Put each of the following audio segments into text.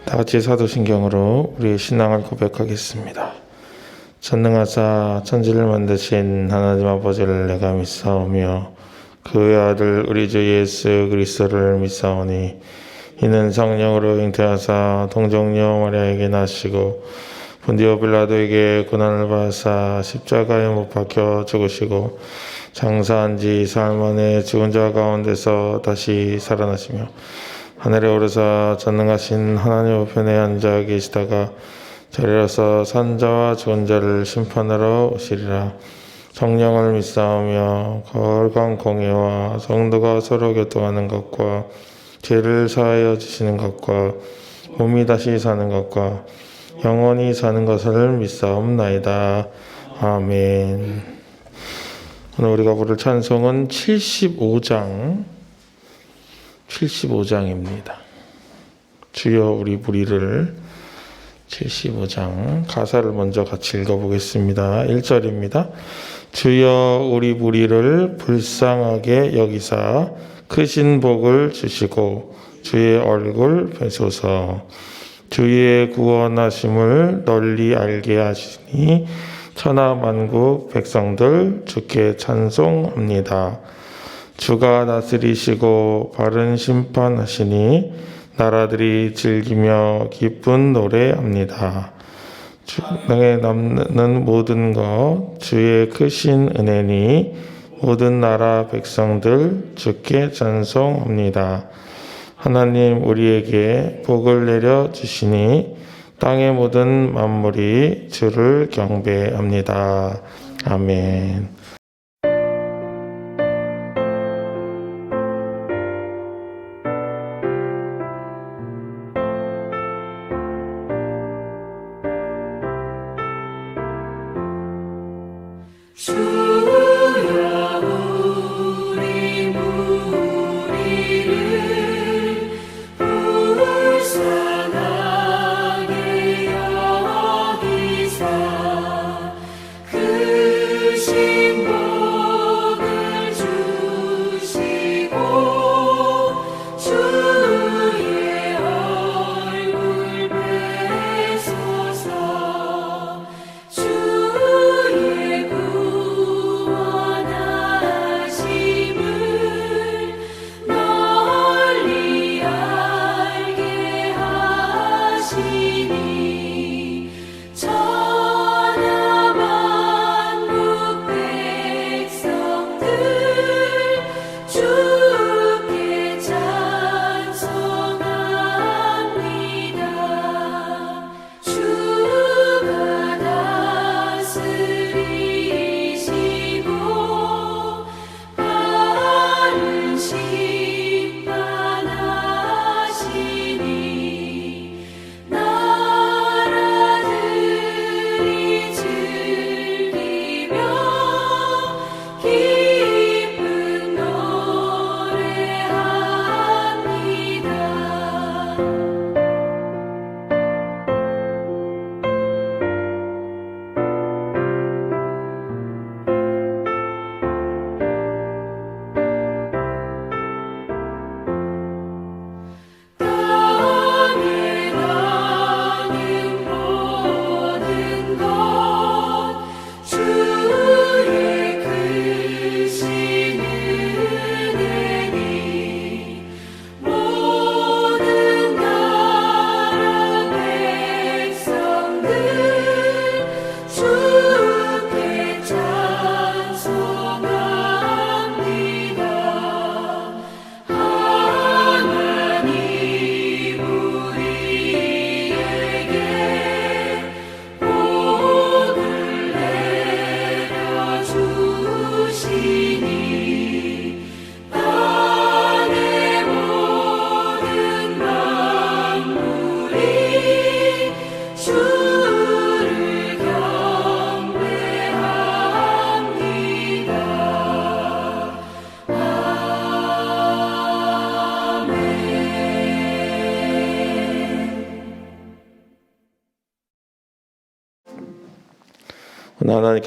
다 같이 사도신경으로 우리의 신앙을 고백하겠습니다. 전능하사 천지를 만드신 하나님 아버지를 내가 믿사오며 그의 아들 우리 주 예수 그리스도를 믿사오니 이는 성령으로 잉태하사 동정녀 마리아에게 나시고 본디오 빌라도에게 고난을 받으사 십자가에 못 박혀 죽으시고 장사한 지 사흘 만에 죽은 자 가운데서 다시 살아나시며 하늘에 오르사 전능하신 하나님 우편에 앉아 계시다가 저리로서 산자와 죽은 자를 심판하러 오시리라. 성령을 믿사오며 거룩한 공예와 성도가 서로 교통하는 것과 죄를 사하여 주시는 것과 몸이 다시 사는 것과 영원히 사는 것을 믿사옵나이다. 아멘. 오늘 우리가 부를 찬송은 75장입니다. 주여 우리 부리를 75장 가사를 먼저 같이 읽어보겠습니다. 1절입니다. 주여 우리 무리를 불쌍하게 여기사 크신 복을 주시고 주의 얼굴 뵈소서. 주의 구원하심을 널리 알게 하시니 천하 만국 백성들 주께 찬송합니다. 주가 다스리시고 바른 심판하시니 나라들이 즐기며 기쁜 노래합니다. 주에 남는 모든 것 주의 크신 은혜니 모든 나라 백성들 주께 찬송합니다. 하나님 우리에게 복을 내려 주시니 땅의 모든 만물이 주를 경배합니다. 아멘.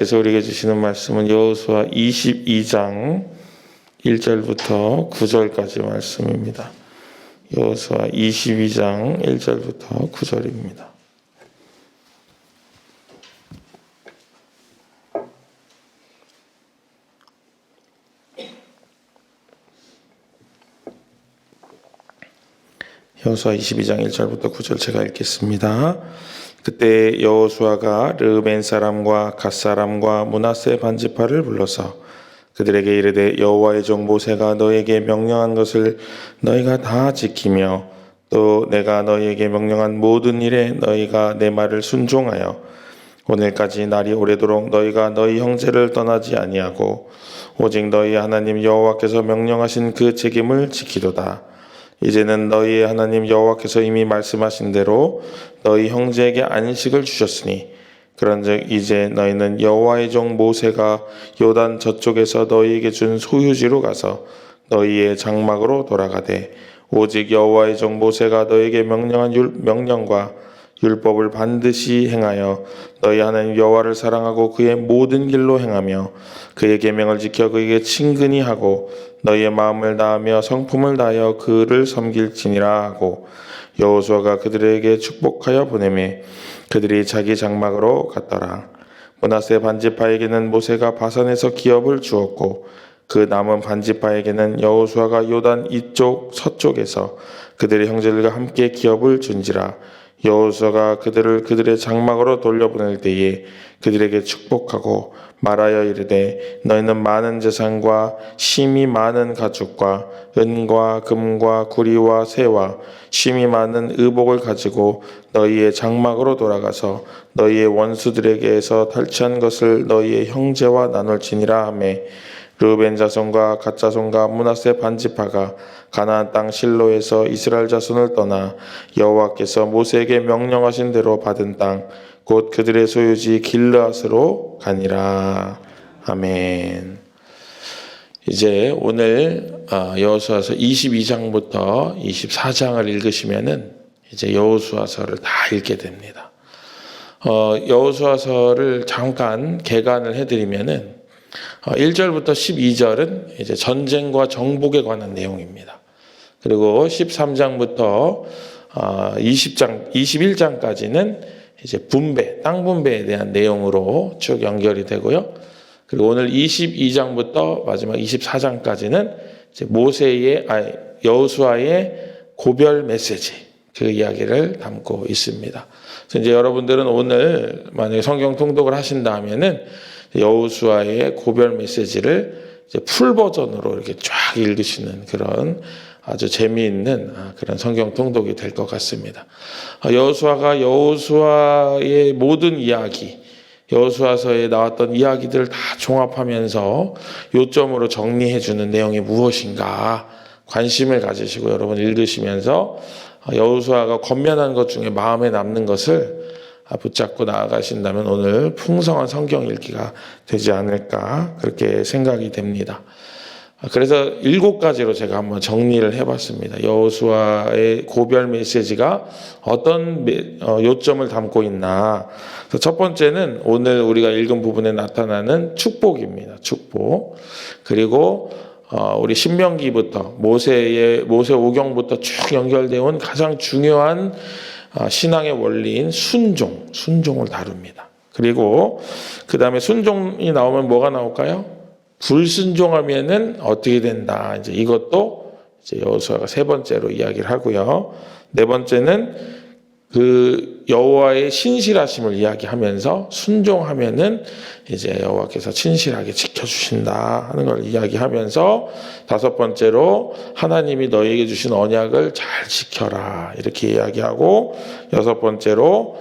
하나님께서 우리에게 주시는 말씀은 여호수아 22장 1절부터 9절까지 말씀입니다. 여호수아 22장 1절부터 9절입니다. 여호수아 22장 1절부터 9절 제가 읽겠습니다. 그때 여호수아가 르벤 사람과 갓 사람과 므낫세 반지파를 불러서 그들에게 이르되 여호와의 종 모세가 너에게 명령한 것을 너희가 다 지키며 또 내가 너희에게 명령한 모든 일에 너희가 내 말을 순종하여 오늘까지 날이 오래도록 너희가 너희 형제를 떠나지 아니하고 오직 너희 하나님 여호와께서 명령하신 그 책임을 지키도다. 이제는 너희의 하나님 여호와께서 이미 말씀하신 대로 너희 형제에게 안식을 주셨으니 그런즉 이제 너희는 여호와의 종 모세가 요단 저쪽에서 너희에게 준 소유지로 가서 너희의 장막으로 돌아가되 오직 여호와의 종 모세가 너희에게 명령한 명령과 율법을 반드시 행하여 너희 하나님 여호와를 사랑하고 그의 모든 길로 행하며 그의 계명을 지켜 그에게 친근히 하고 너희의 마음을 다하며 성품을 다하여 그를 섬길지니라 하고 여호수아가 그들에게 축복하여 보내매 그들이 자기 장막으로 갔더라. 므낫세 반지파에게는 모세가 바산에서 기업을 주었고 그 남은 반지파에게는 여호수아가 요단 이쪽 서쪽에서 그들의 형제들과 함께 기업을 준지라. 여호수아가 그들을 그들의 장막으로 돌려보낼 때에 그들에게 축복하고 말하여 이르되 너희는 많은 재산과 심이 많은 가축과 은과 금과 구리와 새와 심이 많은 의복을 가지고 너희의 장막으로 돌아가서 너희의 원수들에게서 탈취한 것을 너희의 형제와 나눌지니라 하매 르벤 자손과 갓 자손과 므낫세 반지파가 가나안 땅 실로에서 이스라엘 자손을 떠나 여호와께서 모세에게 명령하신 대로 받은 땅 곧 그들의 소유지 길르앗으로 가니라. 아멘. 이제 오늘 여호수아서 22장부터 24장을 읽으시면은 이제 여호수아서를 다 읽게 됩니다. 여호수아서를 잠깐 개관을 해드리면은 1절부터 12절은 이제 전쟁과 정복에 관한 내용입니다. 그리고 13장부터 21장까지는 이제 분배, 땅 분배에 대한 내용으로 쭉 연결이 되고요. 그리고 오늘 22장부터 마지막 24장까지는 이제 여호수아의 고별 메시지, 그 이야기를 담고 있습니다. 그래서 이제 여러분들은 오늘 만약에 성경 통독을 하신다면은 여호수아의 고별 메시지를 이제 풀 버전으로 이렇게 쫙 읽으시는 그런 아주 재미있는 그런 성경 통독이 될 것 같습니다. 여호수아가 여호수아의 모든 이야기, 여호수아서에 나왔던 이야기들을 다 종합하면서 요점으로 정리해 주는 내용이 무엇인가 관심을 가지시고 여러분 읽으시면서 여호수아가 권면한 것 중에 마음에 남는 것을 붙잡고 나아가신다면 오늘 풍성한 성경 읽기가 되지 않을까 그렇게 생각이 됩니다. 그래서 7가지로 제가 한번 정리를 해봤습니다. 여호수아의 고별 메시지가 어떤 요점을 담고 있나. 첫 번째는 오늘 우리가 읽은 부분에 나타나는 축복입니다. 축복. 그리고 우리 신명기부터 모세 오경부터 쭉 연결되어 온 가장 중요한 신앙의 원리인 순종을 다룹니다. 그리고 그 다음에 순종이 나오면 뭐가 나올까요? 불순종하면은 어떻게 된다. 이제 이것도 이제 여호수아가 3번째로 이야기를 하고요. 4번째는 그 여호와의 신실하심을 이야기하면서 순종하면은 이제 여호와께서 친실하게 지켜주신다 하는 걸 이야기하면서 5번째로 하나님이 너희에게 주신 언약을 잘 지켜라 이렇게 이야기하고 6번째로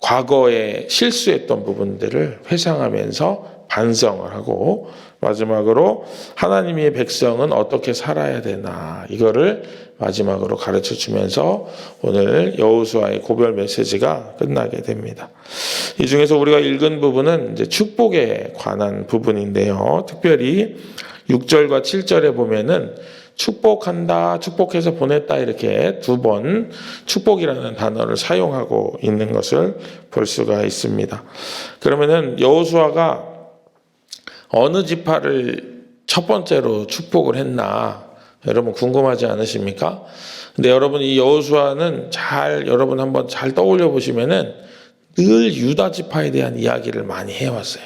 과거에 실수했던 부분들을 회상하면서 반성을 하고 마지막으로 하나님의 백성은 어떻게 살아야 되나 이거를 마지막으로 가르쳐 주면서 오늘 여호수아의 고별 메시지가 끝나게 됩니다. 이 중에서 우리가 읽은 부분은 이제 축복에 관한 부분인데요. 특별히 6절과 7절에 보면은 축복한다, 축복해서 보냈다 이렇게 2번 축복이라는 단어를 사용하고 있는 것을 볼 수가 있습니다. 그러면은 여호수아가 어느 지파를 첫 번째로 축복을 했나 여러분 궁금하지 않으십니까? 근데 여러분 이 여호수아는 여러분 한번 잘 떠올려 보시면은 늘 유다 지파에 대한 이야기를 많이 해왔어요.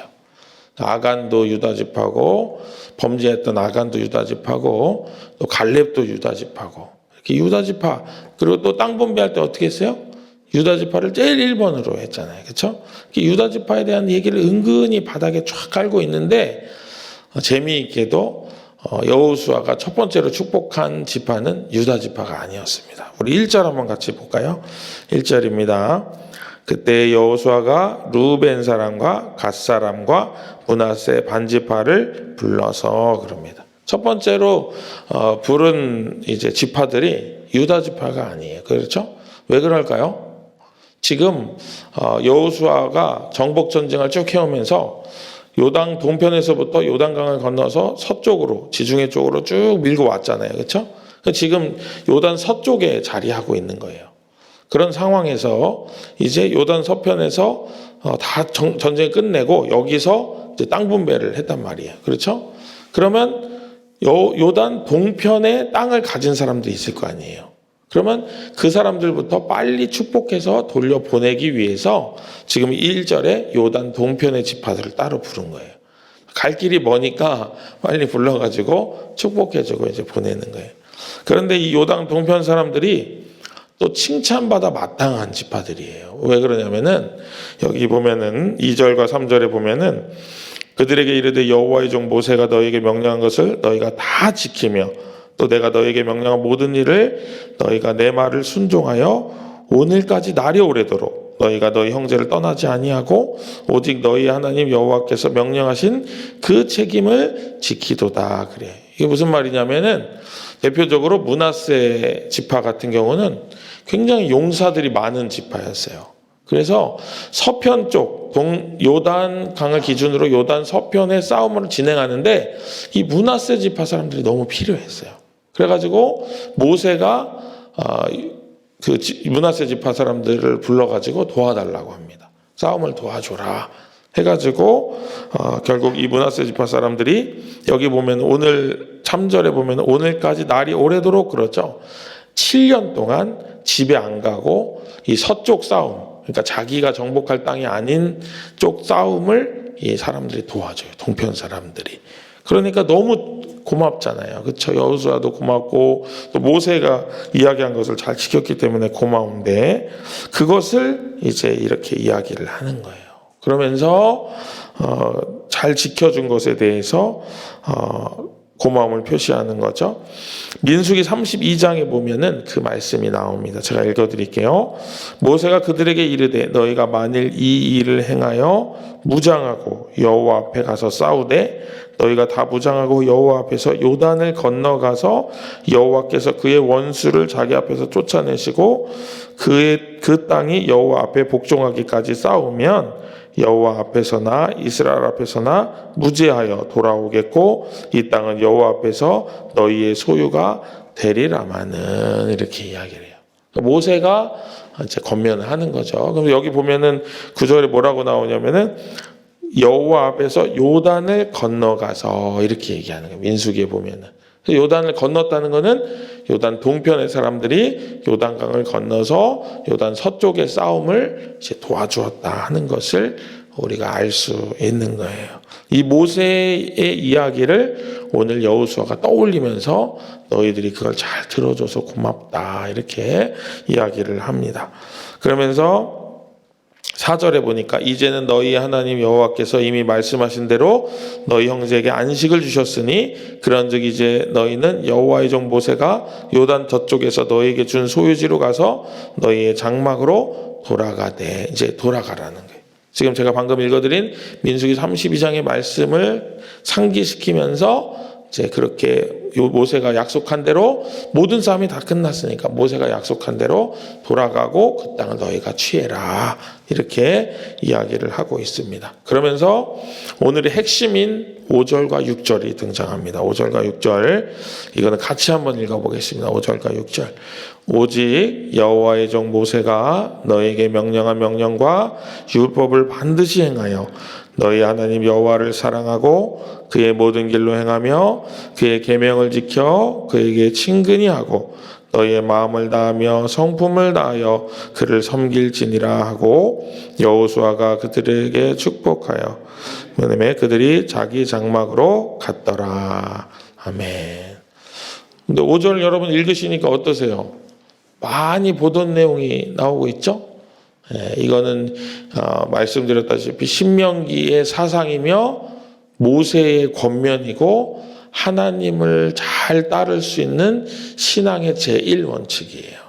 아간도 유다 지파고, 범죄했던 아간도 유다 지파고, 또 갈렙도 유다 지파고, 이렇게 유다 지파, 그리고 또 땅 분배할 때 어떻게 했어요? 유다 지파를 제일 1번으로 했잖아요. 그렇죠? 유다 지파에 대한 얘기를 은근히 바닥에 쫙 깔고 있는데, 재미있게도 여호수아가 첫 번째로 축복한 지파는 유다 지파가 아니었습니다. 우리 1절 한번 같이 볼까요? 1절입니다. 그때 여호수아가 루벤 사람과 갓 사람과 므낫세 반지파를 불러서 그럽니다. 첫 번째로 부른 이제 지파들이 유다 지파가 아니에요. 그렇죠? 왜 그럴까요? 지금 여호수아가 정복 전쟁을 쭉 해오면서 요단 동편에서부터 요단강을 건너서 서쪽으로 지중해 쪽으로 쭉 밀고 왔잖아요. 그렇죠? 지금 요단 서쪽에 자리하고 있는 거예요. 그런 상황에서 이제 요단 서편에서 다 전쟁을 끝내고 여기서 이제 땅 분배를 했단 말이에요. 그렇죠? 그러면 요단 동편에 땅을 가진 사람들이 있을 거 아니에요. 그러면 그 사람들부터 빨리 축복해서 돌려보내기 위해서 지금 1절에 요단 동편의 지파들을 따로 부른 거예요. 갈 길이 머니까 빨리 불러가지고 축복해주고 이제 보내는 거예요. 그런데 이 요단 동편 사람들이 또 칭찬받아 마땅한 지파들이에요. 왜 그러냐면은 여기 보면은 2절과 3절에 보면은 그들에게 이르되 여호와의 종 모세가 너에게 명령한 것을 너희가 다 지키며 또 내가 너에게 명령한 모든 일을 너희가 내 말을 순종하여 오늘까지 날이 오래도록 너희가 너희 형제를 떠나지 아니하고 오직 너희 하나님 여호와께서 명령하신 그 책임을 지키도다. 그래. 이게 무슨 말이냐면은 대표적으로 므낫세 지파 같은 경우는 굉장히 용사들이 많은 지파였어요. 그래서 서편 쪽 요단 강을 기준으로 요단 서편의 싸움을 진행하는데 이 므낫세 지파 사람들이 너무 필요했어요. 그래가지고 모세가 그 므낫세 지파 사람들을 불러가지고 도와달라고 합니다. 싸움을 도와줘라 해가지고 결국 이 므낫세 지파 사람들이 여기 보면 오늘 3절에 보면 오늘까지 날이 오래도록 그렇죠. 7년 동안 집에 안 가고 이 서쪽 싸움, 그러니까 자기가 정복할 땅이 아닌 쪽 싸움을 이 사람들이 도와줘요. 동편 사람들이. 그러니까 너무 고맙잖아요. 그렇죠? 여호수아도 고맙고 또 모세가 이야기한 것을 잘 지켰기 때문에 고마운데 그것을 이제 이렇게 이야기를 하는 거예요. 그러면서 잘 지켜준 것에 대해서 고마움을 표시하는 거죠. 민수기 32장에 보면은 그 말씀이 나옵니다. 제가 읽어드릴게요. 모세가 그들에게 이르되 너희가 만일 이 일을 행하여 무장하고 여호와 앞에 가서 싸우되 너희가 다 무장하고 여호와 앞에서 요단을 건너가서 여호와께서 그의 원수를 자기 앞에서 쫓아내시고 그 땅이 여호와 앞에 복종하기까지 싸우면 여호와 앞에서나 이스라엘 앞에서나 무죄하여 돌아오겠고 이 땅은 여호와 앞에서 너희의 소유가 되리라마는 이렇게 이야기를 해요. 모세가 이제 권면을 하는 거죠. 그럼 여기 보면은 9절에 뭐라고 나오냐면은 여호와 앞에서 요단을 건너가서 이렇게 얘기하는 거예요. 민수기에 보면은. 요단을 건넜다는 것은 요단 동편의 사람들이 요단강을 건너서 요단 서쪽의 싸움을 이제 도와주었다 하는 것을 우리가 알 수 있는 거예요. 이 모세의 이야기를 오늘 여호수아가 떠올리면서 너희들이 그걸 잘 들어줘서 고맙다 이렇게 이야기를 합니다. 그러면서 4절에 보니까 이제는 너희 하나님 여호와께서 이미 말씀하신 대로 너희 형제에게 안식을 주셨으니 그런즉 이제 너희는 여호와의 종 모세가 요단 저쪽에서 너희에게 준 소유지로 가서 너희의 장막으로 돌아가되 이제 돌아가라는 거예요. 지금 제가 방금 읽어드린 민수기 32장의 말씀을 상기시키면서 이제 그렇게 모세가 약속한 대로 모든 싸움이 다 끝났으니까 모세가 약속한 대로 돌아가고 그 땅을 너희가 취해라 이렇게 이야기를 하고 있습니다. 그러면서 오늘의 핵심인 5절과 6절이 등장합니다. 5절과 6절 이거는 같이 한번 읽어보겠습니다. 5절과 6절 오직 여호와의 종 모세가 너에게 명령한 명령과 율법을 반드시 행하여 너희 하나님 여호와를 사랑하고 그의 모든 길로 행하며 그의 계명을 지켜 그에게 친근히 하고 너희의 마음을 다하며 성품을 다하여 그를 섬길지니라 하고 여호수아가 그들에게 축복하여 그다음에 그들이 자기 장막으로 갔더라. 아멘. 근데 5절 여러분 읽으시니까 어떠세요? 많이 보던 내용이 나오고 있죠? 이거는 말씀드렸다시피 신명기의 사상이며 모세의 권면이고 하나님을 잘 따를 수 있는 신앙의 제1원칙이에요.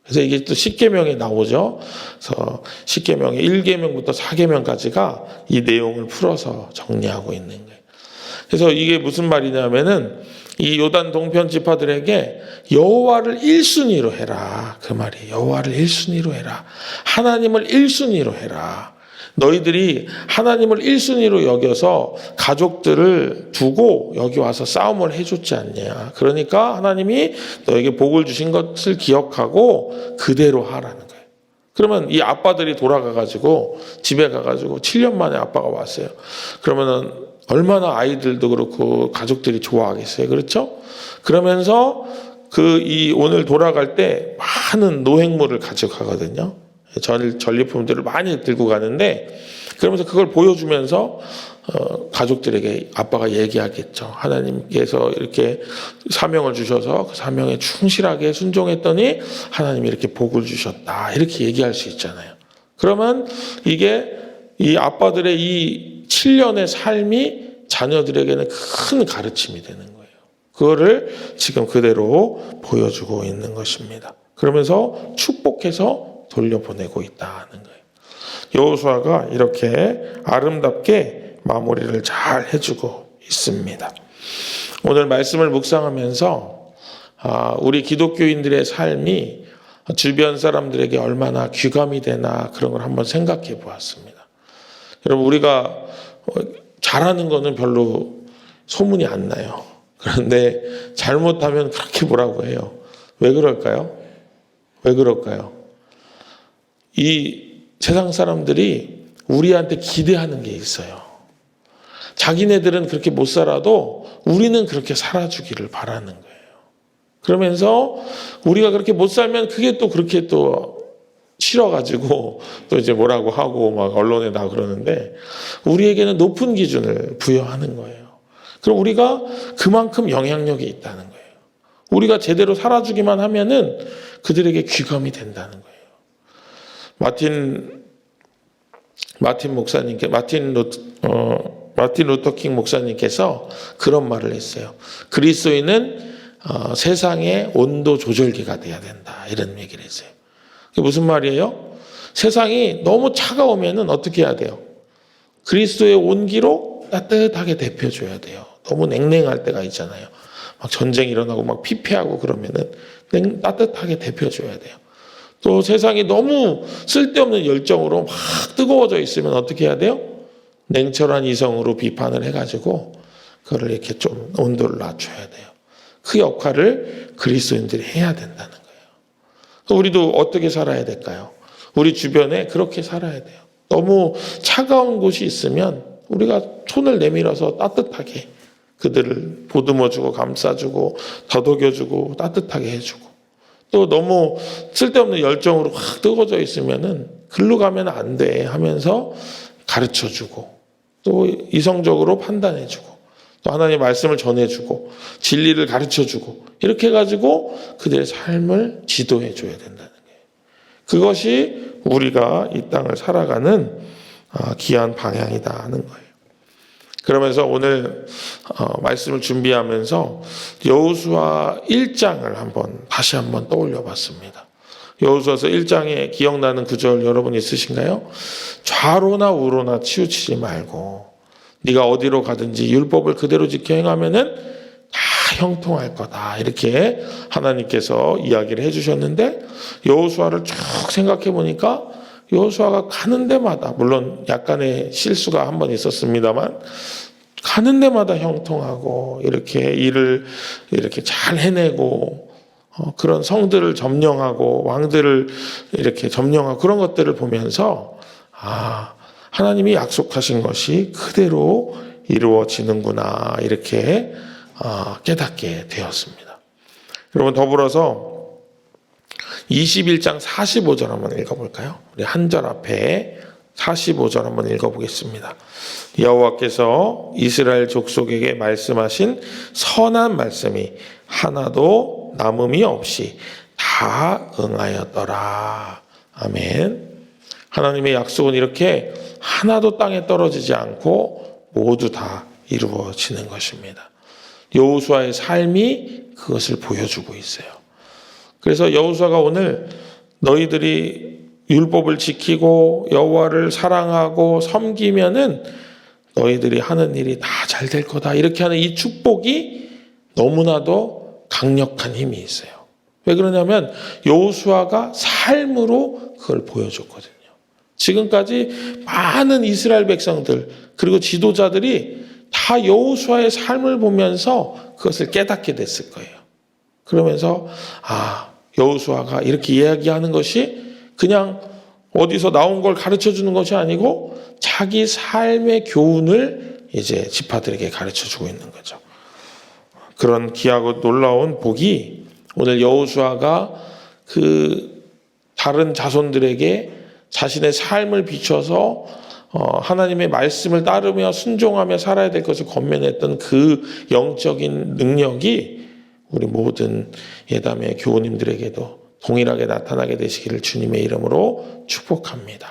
그래서 이게 또 십계명에 나오죠. 그래서 십계명의 1계명부터 4계명까지가 이 내용을 풀어서 정리하고 있는 거예요. 그래서 이게 무슨 말이냐면은 이 요단 동편 지파들에게 여호와를 1순위로 해라. 그 말이 여호와를 1순위로 해라. 하나님을 1순위로 해라. 너희들이 하나님을 1순위로 여겨서 가족들을 두고 여기 와서 싸움을 해줬지 않냐. 그러니까 하나님이 너에게 복을 주신 것을 기억하고 그대로 하라는 거예요. 그러면 이 아빠들이 돌아가가지고 집에 가가지고 7년 만에 아빠가 왔어요. 그러면은 얼마나 아이들도 그렇고 가족들이 좋아하겠어요. 그렇죠? 그러면서 이 오늘 돌아갈 때 많은 노획물을 가져가거든요. 전리품들을 많이 들고 가는데 그러면서 그걸 보여주면서 가족들에게 아빠가 얘기하겠죠. 하나님께서 이렇게 사명을 주셔서 그 사명에 충실하게 순종했더니 하나님이 이렇게 복을 주셨다. 이렇게 얘기할 수 있잖아요. 그러면 이게 이 아빠들의 이 7년의 삶이 자녀들에게는 큰 가르침이 되는 거예요. 그거를 지금 그대로 보여주고 있는 것입니다. 그러면서 축복해서 돌려보내고 있다는 거예요. 여호수아가 이렇게 아름답게 마무리를 잘 해주고 있습니다. 오늘 말씀을 묵상하면서 우리 기독교인들의 삶이 주변 사람들에게 얼마나 귀감이 되나 그런 걸 한번 생각해 보았습니다. 여러분 우리가 잘하는 거는 별로 소문이 안 나요. 그런데 잘못하면 그렇게 뭐라고 해요. 왜 그럴까요? 왜 그럴까요? 이 세상 사람들이 우리한테 기대하는 게 있어요. 자기네들은 그렇게 못 살아도 우리는 그렇게 살아주기를 바라는 거예요. 그러면서 우리가 그렇게 못 살면 그게 또 그렇게 또 싫어가지고 또 이제 뭐라고 하고 막 언론에 나 그러는데 우리에게는 높은 기준을 부여하는 거예요. 그럼 우리가 그만큼 영향력이 있다는 거예요. 우리가 제대로 살아주기만 하면은 그들에게 귀감이 된다는 거예요. 마틴 루터킹 목사님께서 그런 말을 했어요. 그리스도인은 세상의 온도 조절기가 돼야 된다. 이런 얘기를 했어요. 그게 무슨 말이에요? 세상이 너무 차가우면은 어떻게 해야 돼요? 그리스도의 온기로 따뜻하게 데펴줘야 돼요. 너무 냉랭할 때가 있잖아요. 막 전쟁 일어나고 막 피폐하고 그러면은 따뜻하게 데펴줘야 돼요. 또 세상이 너무 쓸데없는 열정으로 막 뜨거워져 있으면 어떻게 해야 돼요? 냉철한 이성으로 비판을 해가지고 그걸 이렇게 좀 온도를 낮춰야 돼요. 그 역할을 그리스도인들이 해야 된다는 거예요. 우리도 어떻게 살아야 될까요? 우리 주변에 그렇게 살아야 돼요. 너무 차가운 곳이 있으면 우리가 손을 내밀어서 따뜻하게 그들을 보듬어주고 감싸주고 더덕여주고 따뜻하게 해주고 또 너무 쓸데없는 열정으로 확 뜨거워져 있으면은 글로 가면 안 돼 하면서 가르쳐주고 또 이성적으로 판단해주고 또 하나님의 말씀을 전해주고 진리를 가르쳐주고 이렇게 해가지고 그들의 삶을 지도해줘야 된다는 거예요. 그것이 우리가 이 땅을 살아가는 귀한 방향이다 하는 거예요. 그러면서 오늘 말씀을 준비하면서 여호수아 1장을 다시 한번 떠올려 봤습니다. 여호수아서 1장에 기억나는 구절 여러분 있으신가요? 좌로나 우로나 치우치지 말고 네가 어디로 가든지 율법을 그대로 지켜 행하면은 다 형통할 거다. 이렇게 하나님께서 이야기를 해주셨는데 여호수아를 쭉 생각해 보니까 여호수아가 가는 데마다, 물론 약간의 실수가 한 번 있었습니다만, 가는 데마다 형통하고 이렇게 일을 이렇게 잘 해내고 그런 성들을 점령하고 왕들을 이렇게 점령하고 그런 것들을 보면서 하나님이 약속하신 것이 그대로 이루어지는구나 이렇게 깨닫게 되었습니다. 여러분, 더불어서 21장 45절 한번 읽어볼까요? 우리 한 절 앞에 45절 한번 읽어보겠습니다. 여호와께서 이스라엘 족속에게 말씀하신 선한 말씀이 하나도 남음이 없이 다 응하였더라. 아멘. 하나님의 약속은 이렇게 하나도 땅에 떨어지지 않고 모두 다 이루어지는 것입니다. 여호수아의 삶이 그것을 보여주고 있어요. 그래서 여호수아가 오늘 너희들이 율법을 지키고 여호와를 사랑하고 섬기면은 너희들이 하는 일이 다 잘 될 거다 이렇게 하는 이 축복이 너무나도 강력한 힘이 있어요. 왜 그러냐면 여호수아가 삶으로 그걸 보여줬거든요. 지금까지 많은 이스라엘 백성들 그리고 지도자들이 다 여호수아의 삶을 보면서 그것을 깨닫게 됐을 거예요. 그러면서 여호수아가 이렇게 이야기하는 것이 그냥 어디서 나온 걸 가르쳐 주는 것이 아니고 자기 삶의 교훈을 이제 지파들에게 가르쳐 주고 있는 거죠. 그런 귀하고 놀라운 복이 오늘 여호수아가 그 다른 자손들에게 자신의 삶을 비춰서 하나님의 말씀을 따르며 순종하며 살아야 될 것을 권면했던 그 영적인 능력이 우리 모든 예담의 교우님들에게도 동일하게 나타나게 되시기를 주님의 이름으로 축복합니다.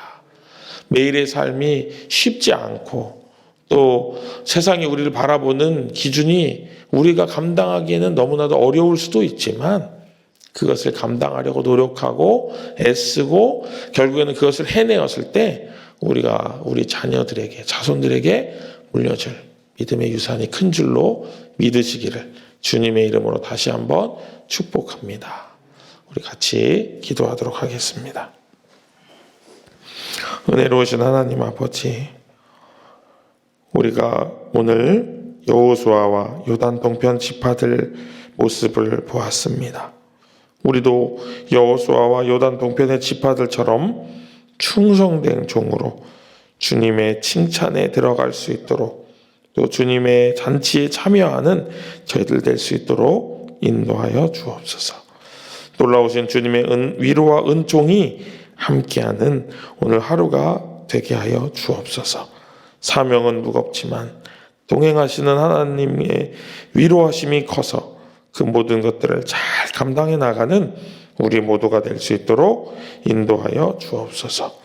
매일의 삶이 쉽지 않고 또 세상이 우리를 바라보는 기준이 우리가 감당하기에는 너무나도 어려울 수도 있지만 그것을 감당하려고 노력하고 애쓰고 결국에는 그것을 해내었을 때 우리가 우리 자녀들에게 자손들에게 물려줄 믿음의 유산이 큰 줄로 믿으시기를 주님의 이름으로 다시 한번 축복합니다. 우리 같이 기도하도록 하겠습니다. 은혜로우신 하나님 아버지, 우리가 오늘 여호수아와 요단 동편 지파들 모습을 보았습니다. 우리도 여호수아와 요단 동편의 지파들처럼 충성된 종으로 주님의 칭찬에 들어갈 수 있도록 또 주님의 잔치에 참여하는 저희들 될 수 있도록 인도하여 주옵소서. 놀라우신 주님의 위로와 은총이 함께하는 오늘 하루가 되게 하여 주옵소서. 사명은 무겁지만 동행하시는 하나님의 위로하심이 커서 그 모든 것들을 잘 감당해 나가는 우리 모두가 될 수 있도록 인도하여 주옵소서.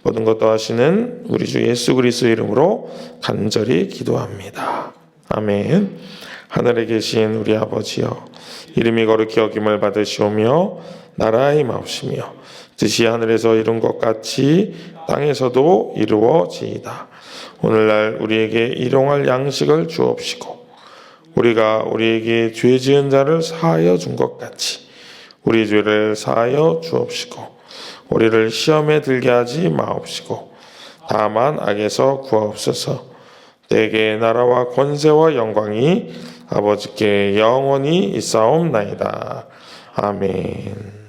모든 것도 하시는 우리 주 예수 그리스도 이름으로 간절히 기도합니다. 아멘. 하늘에 계신 우리 아버지여, 이름이 거룩히 여김을 받으시오며 나라의 임하옵시며 뜻이 하늘에서 이룬 것 같이 땅에서도 이루어지이다. 오늘날 우리에게 일용할 양식을 주옵시고 우리가 우리에게 죄 지은 자를 사하여 준 것 같이 우리 죄를 사하여 주옵시고 우리를 시험에 들게 하지 마옵시고 다만 악에서 구하옵소서. 내게 나라와 권세와 영광이 아버지께 영원히 있사옵나이다. 아멘.